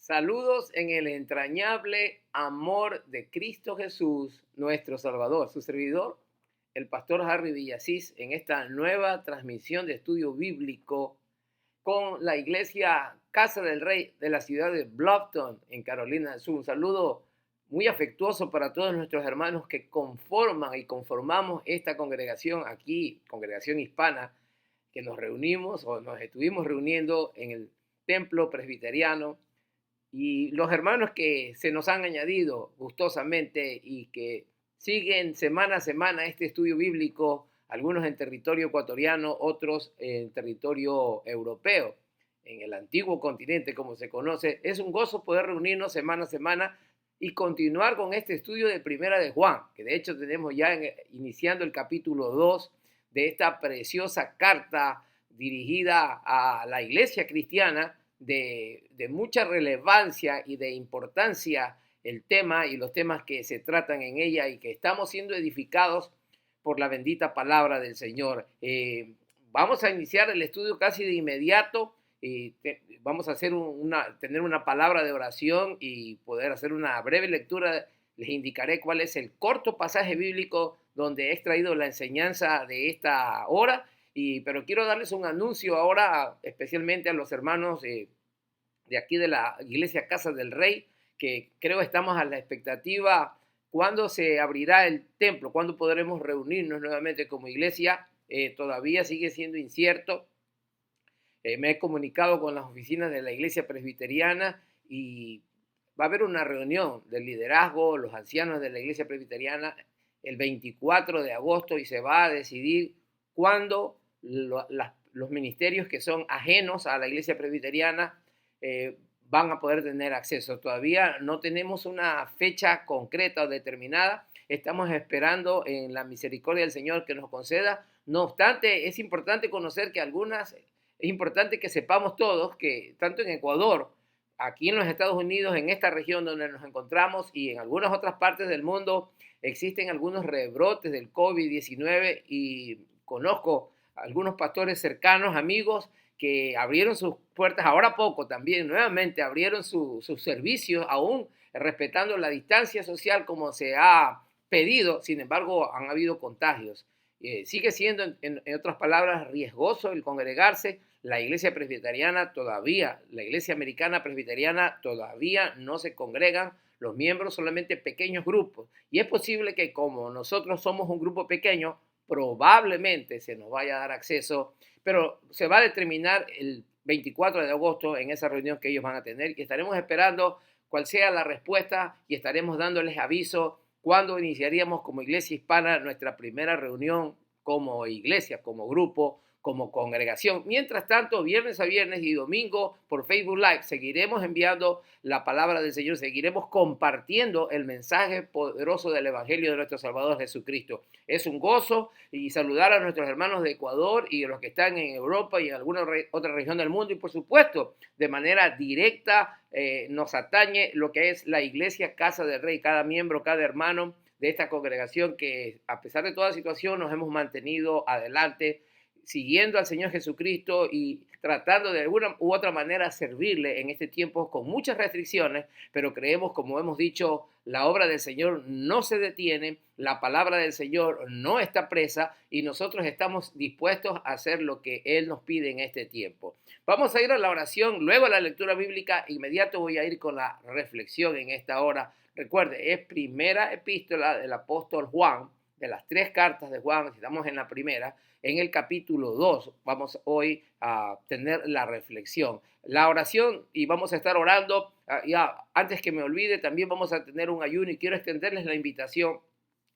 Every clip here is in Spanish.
Saludos en el entrañable amor de Cristo Jesús, nuestro Salvador. Su servidor, el pastor Harry Villasís, en esta nueva transmisión de estudio bíblico con la iglesia Casa del Rey de la ciudad de Bluffton, en Carolina del Sur. Un saludo muy afectuoso para todos nuestros hermanos que conforman y conformamos esta congregación aquí, congregación hispana, que nos reunimos o nos estuvimos reuniendo en el templo presbiteriano, y los hermanos que se nos han añadido gustosamente y que siguen semana a semana este estudio bíblico, algunos en territorio ecuatoriano, otros en territorio europeo, en el antiguo continente como se conoce. Es un gozo poder reunirnos semana a semana y continuar con este estudio de Primera de Juan, que de hecho tenemos ya iniciando el capítulo 2 de esta preciosa carta dirigida a la iglesia cristiana, de mucha relevancia y de importancia el tema y los temas que se tratan en ella, y que estamos siendo edificados por la bendita palabra del Señor. Vamos a iniciar el estudio casi de inmediato. Vamos a tener una palabra de oración y poder hacer una breve lectura. Les indicaré cuál es el corto pasaje bíblico donde he extraído la enseñanza de esta hora. Pero quiero darles un anuncio ahora, especialmente a los hermanos de aquí de la iglesia Casa del Rey, que creo estamos a la expectativa cuándo se abrirá el templo, cuándo podremos reunirnos nuevamente como iglesia. Todavía sigue siendo incierto. Me he comunicado con las oficinas de la iglesia presbiteriana y va a haber una reunión del liderazgo, los ancianos de la iglesia presbiteriana, el 24 de agosto, y se va a decidir cuándo los ministerios que son ajenos a la iglesia presbiteriana van a poder tener acceso. Todavía no tenemos una fecha concreta o determinada. Estamos esperando en la misericordia del Señor que nos conceda. No obstante, es importante conocer que es importante que sepamos todos que tanto en Ecuador, aquí en los Estados Unidos, en esta región donde nos encontramos, y en algunas otras partes del mundo, existen algunos rebrotes del COVID-19, y conozco algunos pastores cercanos, amigos, que abrieron sus puertas ahora poco también, nuevamente abrieron sus servicios, aún respetando la distancia social como se ha pedido. Sin embargo, han habido contagios. Sigue siendo, en otras palabras, riesgoso el congregarse. La iglesia presbiteriana todavía, la iglesia americana presbiteriana todavía no se congregan los miembros, solamente pequeños grupos. Y es posible que, como nosotros somos un grupo pequeño, probablemente se nos vaya a dar acceso, pero se va a determinar el 24 de agosto en esa reunión que ellos van a tener, y estaremos esperando cuál sea la respuesta, y estaremos dándoles aviso cuándo iniciaríamos como iglesia hispana nuestra primera reunión como iglesia, como grupo, como congregación. Mientras tanto, viernes a viernes y domingo por Facebook Live seguiremos enviando la palabra del Señor, seguiremos compartiendo el mensaje poderoso del Evangelio de nuestro Salvador Jesucristo. Es un gozo, y saludar a nuestros hermanos de Ecuador y a los que están en Europa y en alguna otra región del mundo, y por supuesto de manera directa nos atañe lo que es la iglesia Casa del Rey, cada miembro, cada hermano de esta congregación, que a pesar de toda situación nos hemos mantenido adelante, siguiendo al Señor Jesucristo y tratando de alguna u otra manera servirle en este tiempo con muchas restricciones, pero creemos, como hemos dicho, la obra del Señor no se detiene, la palabra del Señor no está presa, y nosotros estamos dispuestos a hacer lo que Él nos pide en este tiempo. Vamos a ir a la oración, luego a la lectura bíblica. Inmediato voy a ir con la reflexión en esta hora. Recuerde, es primera epístola del apóstol Juan, de las 3 cartas de Juan. Estamos en la primera, en el capítulo 2. Vamos hoy a tener la reflexión, la oración, y vamos a estar orando. Ya, antes que me olvide, también vamos a tener un ayuno, y quiero extenderles la invitación,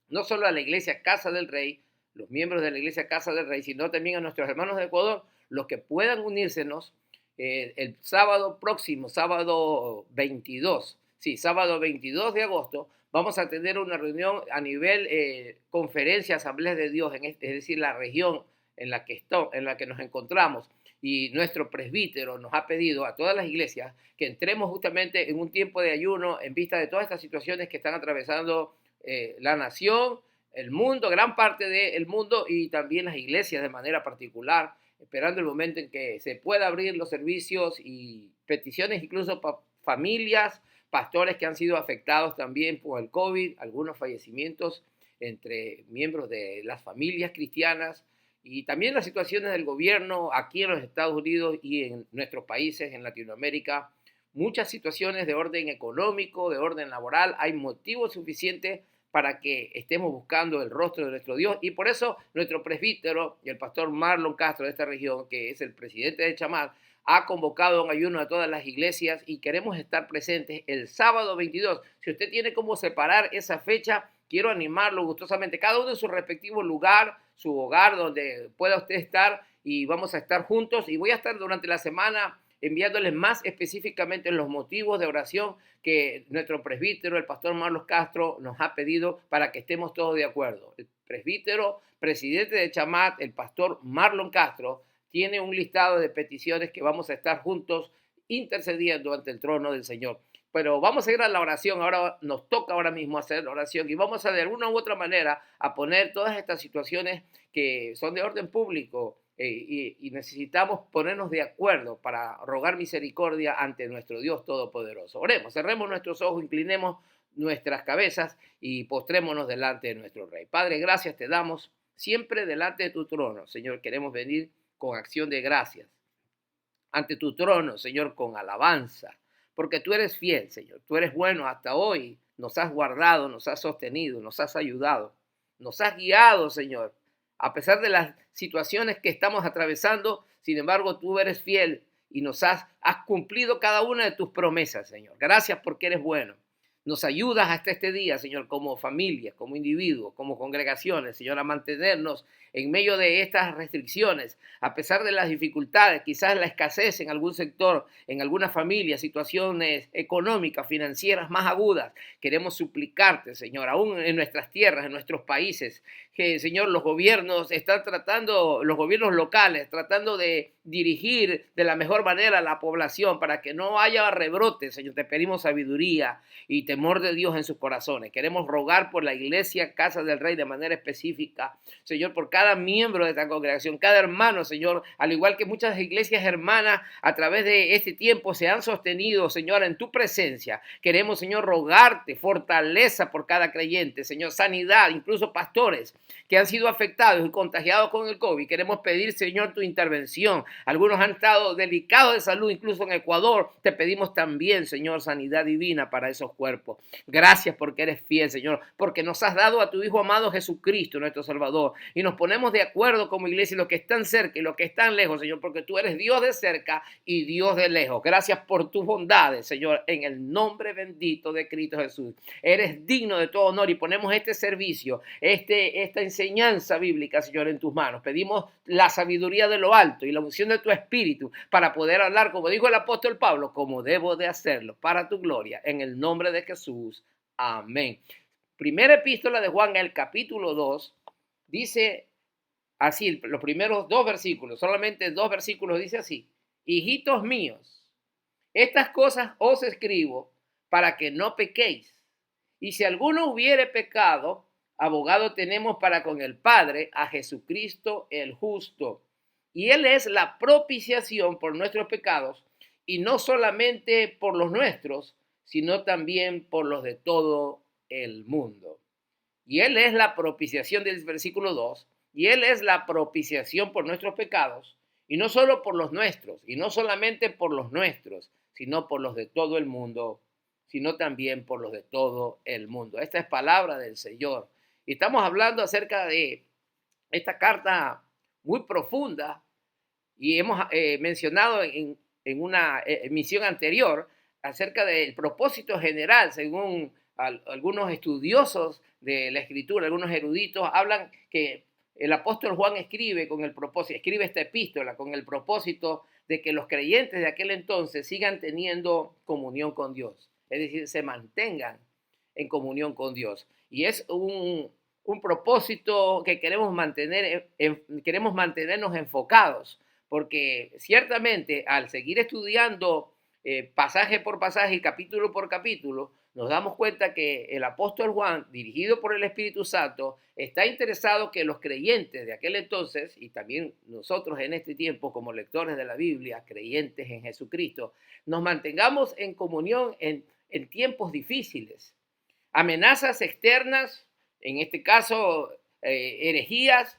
no solo a la iglesia Casa del Rey, los miembros de la iglesia Casa del Rey, sino también a nuestros hermanos de Ecuador, los que puedan unírsenos el sábado próximo, sábado 22, sí, sábado 22 de agosto, vamos a tener una reunión a nivel conferencia, Asamblea de Dios, es decir, la región en la que nos encontramos. Y nuestro presbítero nos ha pedido a todas las iglesias que entremos justamente en un tiempo de ayuno en vista de todas estas situaciones que están atravesando la nación, el mundo, gran parte del mundo, y también las iglesias de manera particular, esperando el momento en que se pueda abrir los servicios y peticiones incluso familias, pastores que han sido afectados también por el COVID, algunos fallecimientos entre miembros de las familias cristianas y también las situaciones del gobierno aquí en los Estados Unidos y en nuestros países en Latinoamérica. Muchas situaciones de orden económico, de orden laboral. Hay motivos suficientes para que estemos buscando el rostro de nuestro Dios. Y por eso nuestro presbítero y el pastor Marlon Castro de esta región, que es el presidente de Chamat, ha convocado un ayuno a todas las iglesias y queremos estar presentes el sábado 22. Si usted tiene cómo separar esa fecha, quiero animarlo gustosamente, cada uno en su respectivo lugar, su hogar, donde pueda usted estar, y vamos a estar juntos. Y voy a estar durante la semana enviándoles más específicamente los motivos de oración que nuestro presbítero, el pastor Marlos Castro, nos ha pedido para que estemos todos de acuerdo. El presbítero, presidente de Chamat, el pastor Marlon Castro, tiene un listado de peticiones que vamos a estar juntos intercediendo ante el trono del Señor. Pero vamos a ir a la oración. Ahora nos toca ahora mismo hacer la oración y vamos a de alguna u otra manera a poner todas estas situaciones que son de orden público y necesitamos ponernos de acuerdo para rogar misericordia ante nuestro Dios Todopoderoso. Oremos, cerremos nuestros ojos, inclinemos nuestras cabezas y postrémonos delante de nuestro Rey. Padre, gracias te damos siempre delante de tu trono. Señor, queremos venir con acción de gracias ante tu trono, Señor, con alabanza, porque tú eres fiel, Señor. Tú eres bueno hasta hoy. Nos has guardado, nos has sostenido, nos has ayudado, nos has guiado, Señor. A pesar de las situaciones que estamos atravesando, sin embargo, tú eres fiel y has cumplido cada una de tus promesas, Señor. Gracias porque eres bueno. Nos ayudas hasta este día, Señor, como familia, como individuos, como congregaciones, Señor, a mantenernos en medio de estas restricciones, a pesar de las dificultades, quizás la escasez en algún sector, en alguna familia, situaciones económicas, financieras más agudas. Queremos suplicarte, Señor, aún en nuestras tierras, en nuestros países, que, Señor, los gobiernos los gobiernos locales, tratando de dirigir de la mejor manera a la población para que no haya rebrotes, Señor. Te pedimos sabiduría y temor de Dios en sus corazones. Queremos rogar por la iglesia, Casa del Rey, de manera específica, Señor, por cada miembro de esta congregación, cada hermano, Señor, al igual que muchas iglesias hermanas a través de este tiempo se han sostenido, Señor, en tu presencia. Queremos, Señor, rogarte fortaleza por cada creyente, Señor, sanidad, incluso pastores que han sido afectados y contagiados con el COVID. Queremos pedir, Señor, tu intervención. Algunos han estado delicados de salud, incluso en Ecuador. Te pedimos también, Señor, sanidad divina para esos cuerpos. Gracias porque eres fiel, Señor, porque nos has dado a tu Hijo amado Jesucristo, nuestro Salvador, y nos ponemos de acuerdo como iglesia, los que están cerca y los que están lejos, Señor, porque tú eres Dios de cerca y Dios de lejos. Gracias por tus bondades, Señor, en el nombre bendito de Cristo Jesús. Eres digno de todo honor y ponemos este servicio, esta enseñanza bíblica, Señor, en tus manos. Pedimos la sabiduría de lo alto y la unción de tu Espíritu para poder hablar, como dijo el apóstol Pablo, como debo de hacerlo, para tu gloria, en el nombre de Jesús. Amén. Primera epístola de Juan, el capítulo 2, dice así, los primeros dos versículos, solamente dos versículos, dice así: hijitos míos, estas cosas os escribo para que no pequéis. Y si alguno hubiere pecado, abogado tenemos para con el Padre, a Jesucristo el justo. Y Él es la propiciación por nuestros pecados, y no solamente por los nuestros, sino también por los de todo el mundo. Y Él es la propiciación del versículo 2, y Él es la propiciación por nuestros pecados, y no solo por los nuestros, y no solamente por los nuestros, sino por los de todo el mundo, sino también por los de todo el mundo. Esta es palabra del Señor. Y estamos hablando acerca de esta carta muy profunda, y hemos mencionado en una emisión anterior acerca del propósito general, según algunos estudiosos de la Escritura, algunos eruditos, hablan que el apóstol Juan escribe esta epístola con el propósito de que los creyentes de aquel entonces sigan teniendo comunión con Dios, es decir, se mantengan en comunión con Dios. Y es un propósito que queremos mantenernos enfocados, porque ciertamente al seguir estudiando pasaje por pasaje y capítulo por capítulo, nos damos cuenta que el apóstol Juan, dirigido por el Espíritu Santo, está interesado que los creyentes de aquel entonces, y también nosotros en este tiempo como lectores de la Biblia, creyentes en Jesucristo, nos mantengamos en comunión en tiempos difíciles. Amenazas externas, en este caso herejías,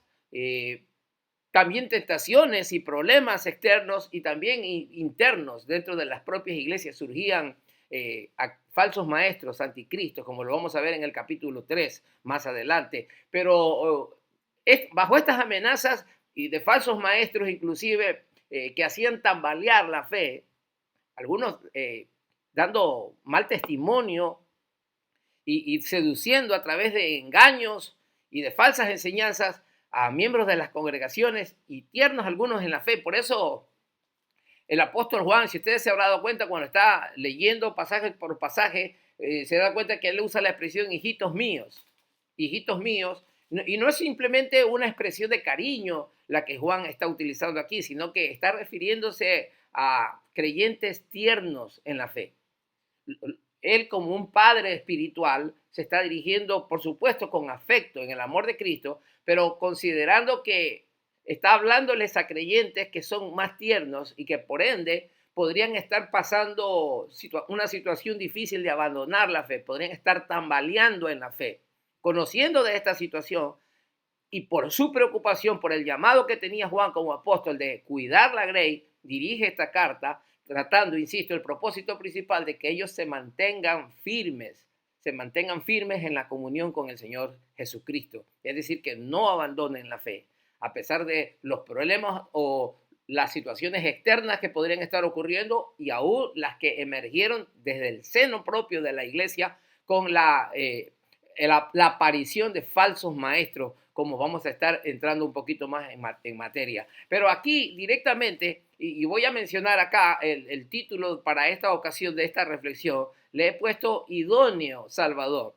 también tentaciones y problemas externos y también internos dentro de las propias iglesias surgían falsos maestros, anticristos, como lo vamos a ver en el capítulo 3 más adelante. Pero bajo estas amenazas y de falsos maestros inclusive que hacían tambalear la fe, algunos dando mal testimonio y seduciendo a través de engaños y de falsas enseñanzas a miembros de las congregaciones y tiernos algunos en la fe. Por eso el apóstol Juan, si ustedes se habrán dado cuenta cuando está leyendo pasaje por pasaje, se da cuenta que él usa la expresión hijitos míos, y no es simplemente una expresión de cariño la que Juan está utilizando aquí, sino que está refiriéndose a creyentes tiernos en la fe. Él, como un padre espiritual, se está dirigiendo, por supuesto, con afecto en el amor de Cristo, pero considerando que está hablándoles a creyentes que son más tiernos y que por ende podrían estar pasando una situación difícil de abandonar la fe, podrían estar tambaleando en la fe. Conociendo de esta situación y por su preocupación, por el llamado que tenía Juan como apóstol de cuidar la grey, dirige esta carta tratando, insisto, el propósito principal de que ellos se mantengan firmes en la comunión con el Señor Jesucristo. Es decir, que no abandonen la fe, a pesar de los problemas o las situaciones externas que podrían estar ocurriendo y aún las que emergieron desde el seno propio de la iglesia con la aparición de falsos maestros, como vamos a estar entrando un poquito más en materia. Pero aquí directamente, y voy a mencionar acá el título para esta ocasión de esta reflexión, le he puesto Idóneo Salvador.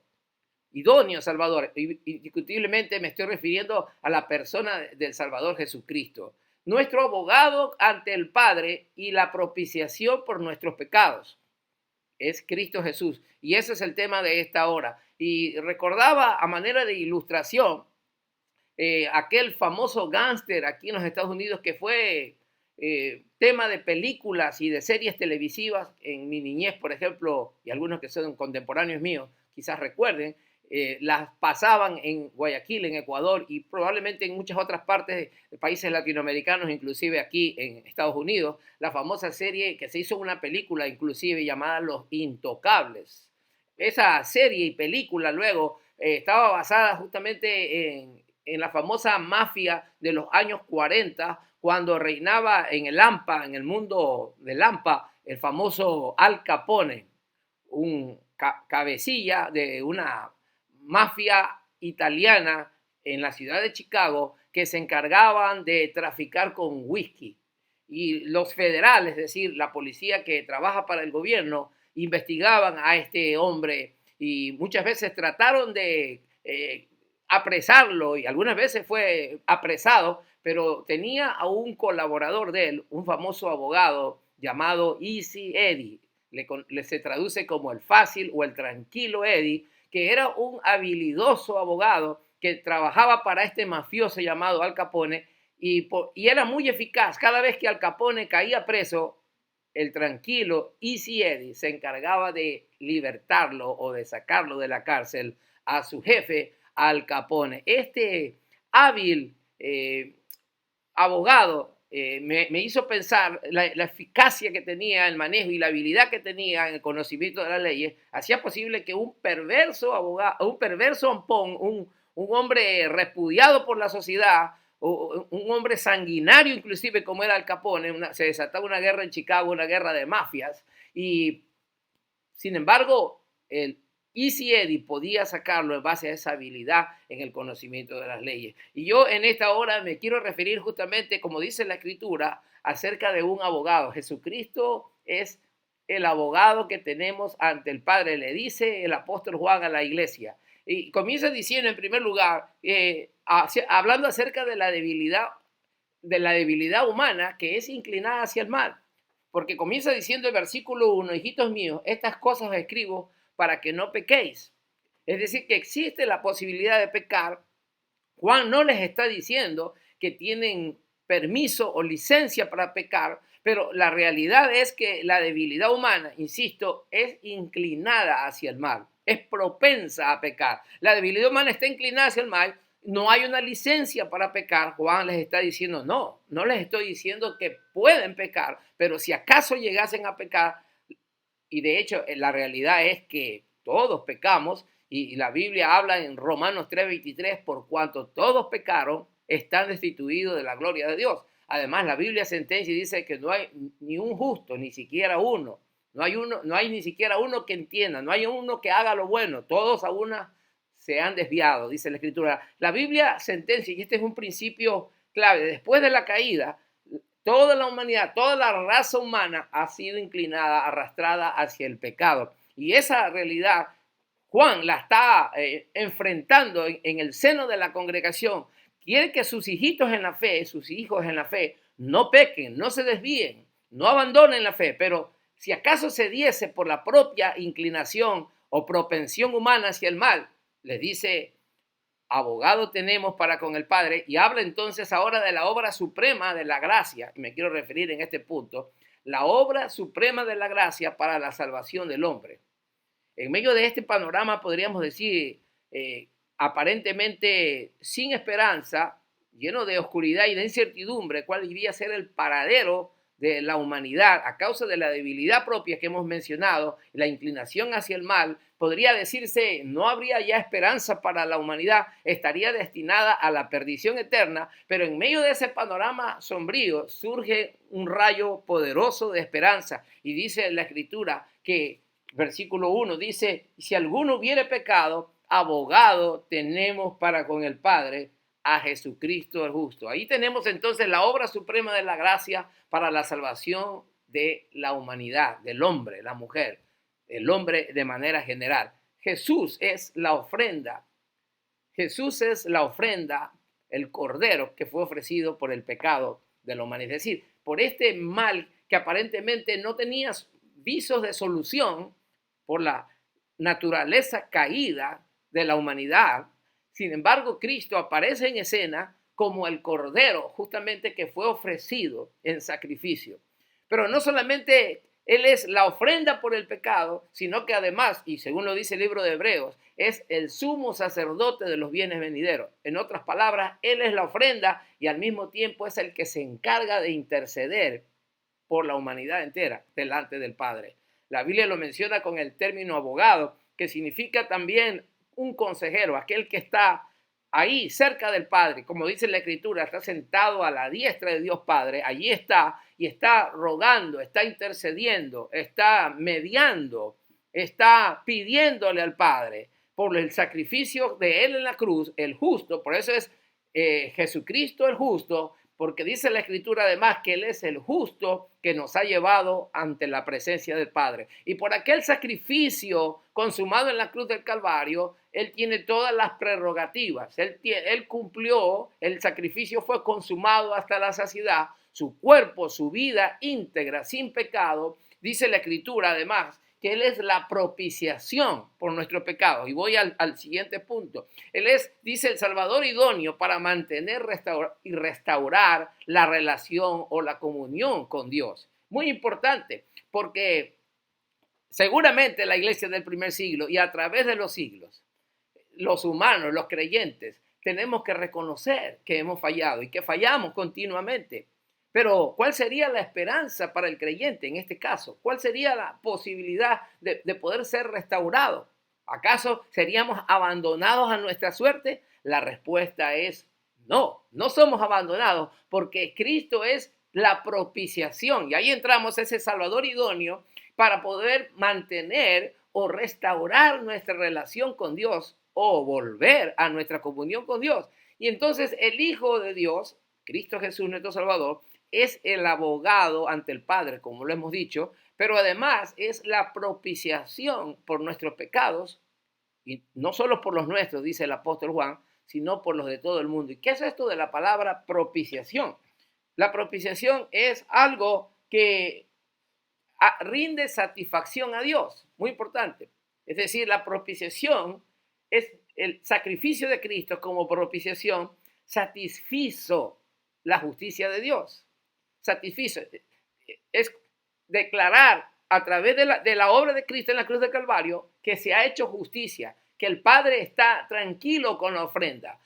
Idóneo Salvador. Indiscutiblemente me estoy refiriendo a la persona del Salvador Jesucristo, nuestro abogado ante el Padre y la propiciación por nuestros pecados. Es Cristo Jesús. Y ese es el tema de esta hora. Y recordaba a manera de ilustración aquel famoso gángster aquí en los Estados Unidos que fue tema de películas y de series televisivas en mi niñez, por ejemplo, y algunos que son contemporáneos míos quizás recuerden, las pasaban en Guayaquil, en Ecuador y probablemente en muchas otras partes de países latinoamericanos, inclusive aquí en Estados Unidos, la famosa serie que se hizo una película inclusive llamada Los Intocables. Esa serie y película luego estaba basada justamente en la famosa mafia de los años 40, cuando reinaba en el AMPA, en el mundo del AMPA, el famoso Al Capone, un cabecilla de una mafia italiana en la ciudad de Chicago que se encargaban de traficar con whisky. Y los federales, es decir, la policía que trabaja para el gobierno, investigaban a este hombre y muchas veces trataron de apresarlo y algunas veces fue apresado, pero tenía a un colaborador de él, un famoso abogado llamado Easy Eddie, se traduce como el fácil o el tranquilo Eddie, que era un habilidoso abogado que trabajaba para este mafioso llamado Al Capone y era muy eficaz. Cada vez que Al Capone caía preso, el tranquilo Easy Eddie se encargaba de libertarlo o de sacarlo de la cárcel a su jefe, Al Capone. Este hábil abogado me hizo pensar la eficacia que tenía, el manejo y la habilidad que tenía en el conocimiento de las leyes, hacía posible que un perverso abogado, un perverso ampón, un hombre repudiado por la sociedad, un hombre sanguinario inclusive como era Al Capone, se desataba una guerra en Chicago, una guerra de mafias, y sin embargo, el Easy Eddie podía sacarlo en base a esa habilidad en el conocimiento de las leyes. Y yo en esta hora me quiero referir justamente, como dice la Escritura, acerca de un abogado. Jesucristo es el abogado que tenemos ante el Padre, le dice el apóstol Juan a la iglesia. Y comienza diciendo en primer lugar, hablando acerca de la debilidad humana que es inclinada hacia el mal. Porque comienza diciendo el versículo 1, hijitos míos, estas cosas os escribo para que no pequéis. Es decir, que existe la posibilidad de pecar. Juan no les está diciendo que tienen permiso o licencia para pecar, pero la realidad es que la debilidad humana, insisto, es inclinada hacia el mal, es propensa a pecar. La debilidad humana está inclinada hacia el mal, no hay una licencia para pecar. Juan les está diciendo, no les estoy diciendo que pueden pecar, pero si acaso llegasen a pecar, y de hecho la realidad es que todos pecamos, y la Biblia habla en Romanos 3:23, por cuanto todos pecaron, están destituidos de la gloria de Dios. Además, la Biblia sentencia y dice que no hay ni un justo, ni siquiera uno. No hay ni siquiera uno que entienda, no hay uno que haga lo bueno. Todos a una se han desviado, dice la Escritura. La Biblia sentencia, y este es un principio clave, después de la caída, toda la humanidad, toda la raza humana ha sido inclinada, arrastrada hacia el pecado. Y esa realidad Juan la está enfrentando en el seno de la congregación. Quiere que sus hijitos en la fe, sus hijos en la fe, no pequen, no se desvíen, no abandonen la fe. Pero si acaso se diese por la propia inclinación o propensión humana hacia el mal, les dice, abogado tenemos para con el Padre, y habla entonces ahora de la obra suprema de la gracia, y me quiero referir en este punto, la obra suprema de la gracia para la salvación del hombre. En medio de este panorama, podríamos decir, aparentemente sin esperanza, lleno de oscuridad y de incertidumbre, cuál iría a ser el paradero de la humanidad a causa de la debilidad propia que hemos mencionado, la inclinación hacia el mal, podría decirse, no habría ya esperanza para la humanidad, estaría destinada a la perdición eterna, pero en medio de ese panorama sombrío surge un rayo poderoso de esperanza, y dice la Escritura que versículo 1 dice, si alguno hubiere pecado, abogado tenemos para con el Padre, a Jesucristo el justo. Ahí tenemos entonces la obra suprema de la gracia para la salvación de la humanidad, del hombre, la mujer, el hombre de manera general. Jesús es la ofrenda. Jesús es la ofrenda, el cordero que fue ofrecido por el pecado de la humanidad. Es decir, por este mal que aparentemente no tenía visos de solución, por la naturaleza caída de la humanidad. Sin embargo, Cristo aparece en escena como el cordero justamente que fue ofrecido en sacrificio. Pero no solamente Él es la ofrenda por el pecado, sino que además, y según lo dice el libro de Hebreos, es el sumo sacerdote de los bienes venideros. En otras palabras, Él es la ofrenda y al mismo tiempo es el que se encarga de interceder por la humanidad entera delante del Padre. La Biblia lo menciona con el término abogado, que significa también un consejero, aquel que está ahí cerca del Padre. Como dice la Escritura, está sentado a la diestra de Dios Padre. Allí está y está rogando, está intercediendo, está mediando, está pidiéndole al Padre por el sacrificio de Él en la cruz, el justo. Por eso es Jesucristo el justo, porque dice la Escritura además que Él es el justo que nos ha llevado ante la presencia del Padre. Y por aquel sacrificio consumado en la cruz del Calvario, Él tiene todas las prerrogativas. Él cumplió, el sacrificio fue consumado hasta la saciedad, su cuerpo, su vida íntegra, sin pecado. Dice la Escritura además que Él es la propiciación por nuestros pecados. Y voy al siguiente punto. Él es, dice, el Salvador idóneo para mantener y restaurar la relación o la comunión con Dios. Muy importante, porque seguramente la iglesia del primer siglo y a través de los siglos, los humanos, los creyentes, tenemos que reconocer que hemos fallado y que fallamos continuamente. Pero, ¿cuál sería la esperanza para el creyente en este caso? ¿Cuál sería la posibilidad de poder ser restaurado? ¿Acaso seríamos abandonados a nuestra suerte? La respuesta es no, no somos abandonados porque Cristo es la propiciación. Y ahí entramos ese Salvador idóneo para poder mantener o restaurar nuestra relación con Dios o volver a nuestra comunión con Dios. Y entonces el Hijo de Dios, Cristo Jesús, nuestro Salvador, es el abogado ante el Padre, como lo hemos dicho, pero además es la propiciación por nuestros pecados, y no solo por los nuestros, dice el apóstol Juan, sino por los de todo el mundo. ¿Y qué es esto de la palabra propiciación? La propiciación es algo que rinde satisfacción a Dios. Muy importante. Es decir, la propiciación es el sacrificio de Cristo como propiciación, satisfizo la justicia de Dios. Satisfizo. Es declarar a través de la obra de Cristo en la cruz del Calvario que se ha hecho justicia, que el Padre está tranquilo con la ofrenda.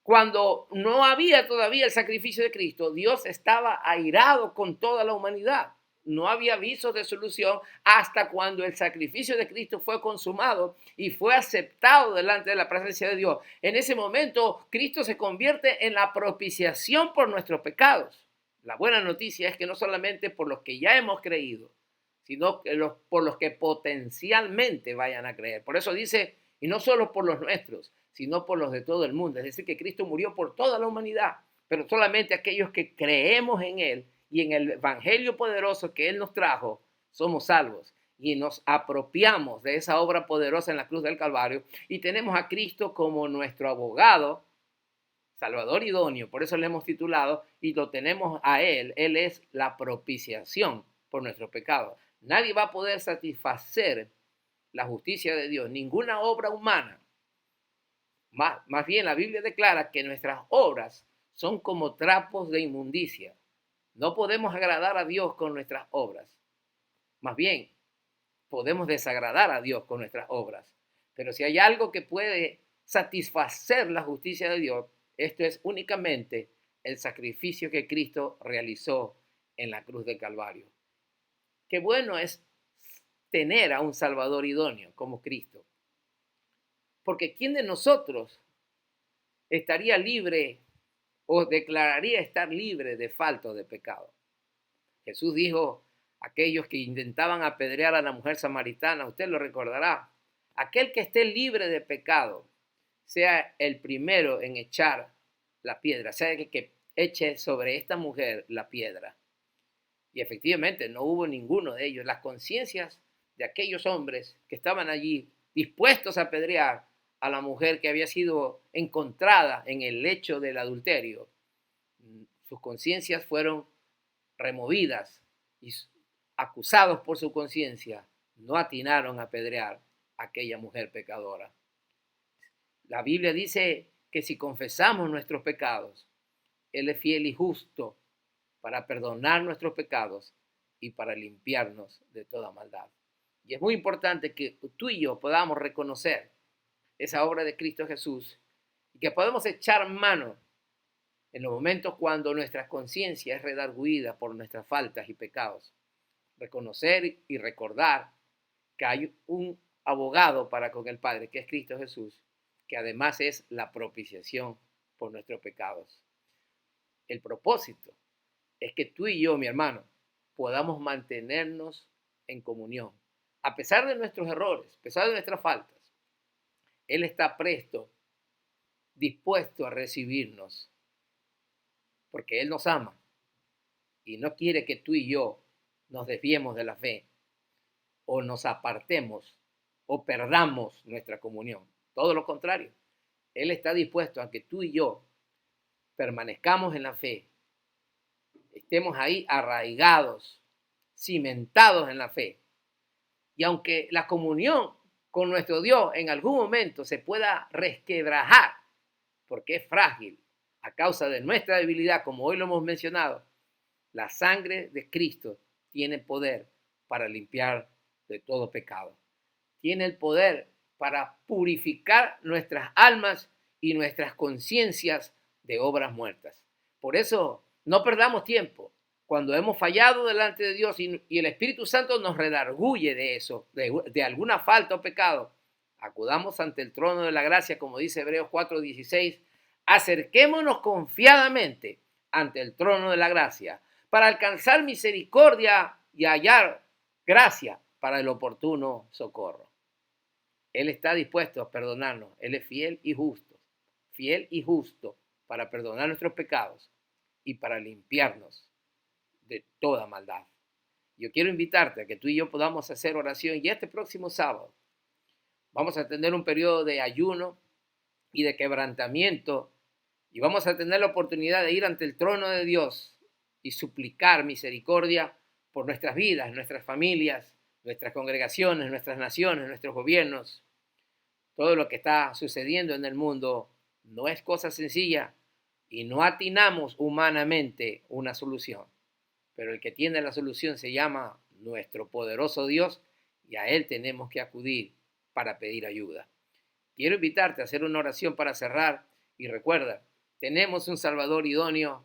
Cuando no había todavía el sacrificio de Cristo, Dios estaba airado con toda la humanidad. No había visos de solución hasta cuando el sacrificio de Cristo fue consumado y fue aceptado delante de la presencia de Dios. En ese momento, Cristo se convierte en la propiciación por nuestros pecados. La buena noticia es que no solamente por los que ya hemos creído, sino por los que potencialmente vayan a creer. Por eso dice, y no solo por los nuestros, sino por los de todo el mundo. Es decir, que Cristo murió por toda la humanidad, pero solamente aquellos que creemos en Él y en el evangelio poderoso que Él nos trajo, somos salvos. Y nos apropiamos de esa obra poderosa en la cruz del Calvario y tenemos a Cristo como nuestro abogado, Salvador idóneo, por eso le hemos titulado, y lo tenemos a Él. Él es la propiciación por nuestros pecados. Nadie va a poder satisfacer la justicia de Dios, ninguna obra humana. Más bien la Biblia declara que nuestras obras son como trapos de inmundicia. No podemos agradar a Dios con nuestras obras. Más bien, podemos desagradar a Dios con nuestras obras. Pero si hay algo que puede satisfacer la justicia de Dios, esto es únicamente el sacrificio que Cristo realizó en la cruz del Calvario. Qué bueno es tener a un Salvador idóneo como Cristo. Porque ¿quién de nosotros estaría libre o declararía estar libre de falta de pecado? Jesús dijo a aquellos que intentaban apedrear a la mujer samaritana, usted lo recordará, aquel que esté libre de pecado, sea el primero en echar la piedra, sea el que eche sobre esta mujer la piedra. Y efectivamente no hubo ninguno de ellos. Las conciencias de aquellos hombres que estaban allí dispuestos a apedrear a la mujer que había sido encontrada en el lecho del adulterio, sus conciencias fueron removidas y acusados por su conciencia, no atinaron a apedrear a aquella mujer pecadora. La Biblia dice que si confesamos nuestros pecados, Él es fiel y justo para perdonar nuestros pecados y para limpiarnos de toda maldad. Y es muy importante que tú y yo podamos reconocer esa obra de Cristo Jesús y que podamos echar mano en los momentos cuando nuestra conciencia es redarguida por nuestras faltas y pecados. Reconocer y recordar que hay un abogado para con el Padre, que es Cristo Jesús, que además es la propiciación por nuestros pecados. El propósito es que tú y yo, mi hermano, podamos mantenernos en comunión. A pesar de nuestros errores, a pesar de nuestras faltas, Él está presto, dispuesto a recibirnos, porque Él nos ama y no quiere que tú y yo nos desviemos de la fe o nos apartemos o perdamos nuestra comunión. Todo lo contrario, Él está dispuesto a que tú y yo permanezcamos en la fe, estemos ahí arraigados, cimentados en la fe. Y aunque la comunión con nuestro Dios en algún momento se pueda resquebrajar, porque es frágil a causa de nuestra debilidad, como hoy lo hemos mencionado, la sangre de Cristo tiene poder para limpiar de todo pecado. Tiene el poder para purificar nuestras almas y nuestras conciencias de obras muertas. Por eso, no perdamos tiempo. Cuando hemos fallado delante de Dios y el Espíritu Santo nos redarguye de eso, de alguna falta o pecado, acudamos ante el trono de la gracia, como dice Hebreos 4:16, acerquémonos confiadamente ante el trono de la gracia para alcanzar misericordia y hallar gracia para el oportuno socorro. Él está dispuesto a perdonarnos. Él es fiel y justo para perdonar nuestros pecados y para limpiarnos de toda maldad. Yo quiero invitarte a que tú y yo podamos hacer oración y este próximo sábado vamos a tener un periodo de ayuno y de quebrantamiento y vamos a tener la oportunidad de ir ante el trono de Dios y suplicar misericordia por nuestras vidas, nuestras familias, nuestras congregaciones, nuestras naciones, nuestros gobiernos. Todo lo que está sucediendo en el mundo no es cosa sencilla y no atinamos humanamente una solución. Pero el que tiene la solución se llama nuestro poderoso Dios y a Él tenemos que acudir para pedir ayuda. Quiero invitarte a hacer una oración para cerrar y recuerda, tenemos un Salvador idóneo,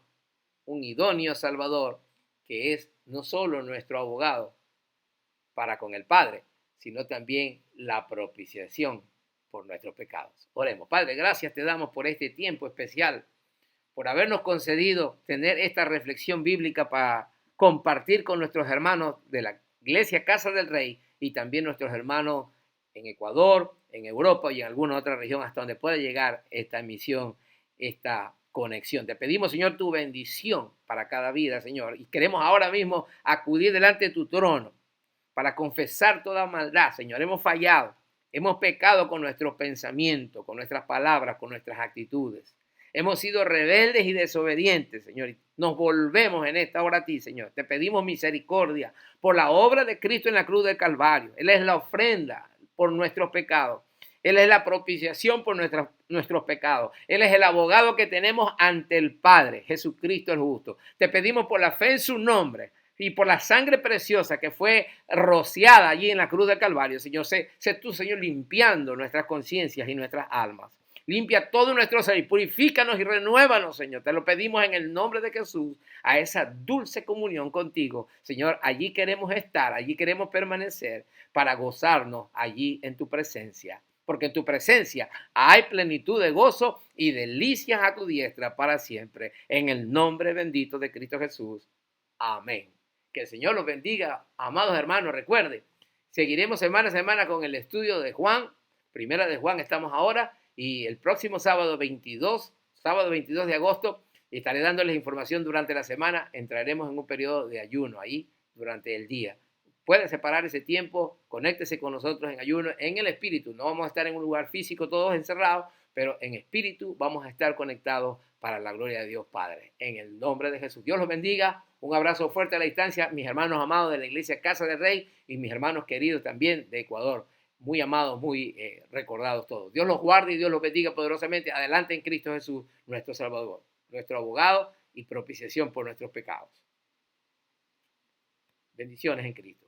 un idóneo Salvador que es no solo nuestro abogado para con el Padre, sino también la propiciación por nuestros pecados. Oremos. Padre, gracias te damos por este tiempo especial, por habernos concedido tener esta reflexión bíblica para compartir con nuestros hermanos de la Iglesia Casa del Rey y también nuestros hermanos en Ecuador, en Europa y en alguna otra región hasta donde pueda llegar esta misión, esta conexión. Te pedimos, Señor, tu bendición para cada vida, Señor, y queremos ahora mismo acudir delante de tu trono para confesar toda maldad, Señor. Hemos fallado, hemos pecado con nuestros pensamientos, con nuestras palabras, con nuestras actitudes. Hemos sido rebeldes y desobedientes, Señor. Nos volvemos en esta hora a ti, Señor. Te pedimos misericordia por la obra de Cristo en la cruz del Calvario. Él es la ofrenda por nuestros pecados. Él es la propiciación por nuestros pecados. Él es el abogado que tenemos ante el Padre, Jesucristo el justo. Te pedimos por la fe en su nombre y por la sangre preciosa que fue rociada allí en la cruz del Calvario, Señor. Sé tú, Señor, limpiando nuestras conciencias y nuestras almas. Limpia todo nuestro ser y purifícanos y renuévanos, Señor. Te lo pedimos en el nombre de Jesús, a esa dulce comunión contigo. Señor, allí queremos estar, allí queremos permanecer para gozarnos allí en tu presencia. Porque en tu presencia hay plenitud de gozo y delicias a tu diestra para siempre. En el nombre bendito de Cristo Jesús. Amén. Que el Señor los bendiga, amados hermanos. Recuerden, seguiremos semana a semana con el estudio de Juan. Primera de Juan estamos ahora. Y el próximo sábado 22 de agosto, estaré dándoles información durante la semana. Entraremos en un periodo de ayuno ahí durante el día. Pueden separar ese tiempo, conéctese con nosotros en ayuno, en el espíritu. No vamos a estar en un lugar físico todos encerrados, pero en espíritu vamos a estar conectados para la gloria de Dios Padre. En el nombre de Jesús. Dios los bendiga. Un abrazo fuerte a la distancia, mis hermanos amados de la Iglesia Casa del Rey y mis hermanos queridos también de Ecuador. Muy amados, muy recordados todos. Dios los guarde y Dios los bendiga poderosamente. Adelante en Cristo Jesús, nuestro Salvador, nuestro abogado y propiciación por nuestros pecados. Bendiciones en Cristo.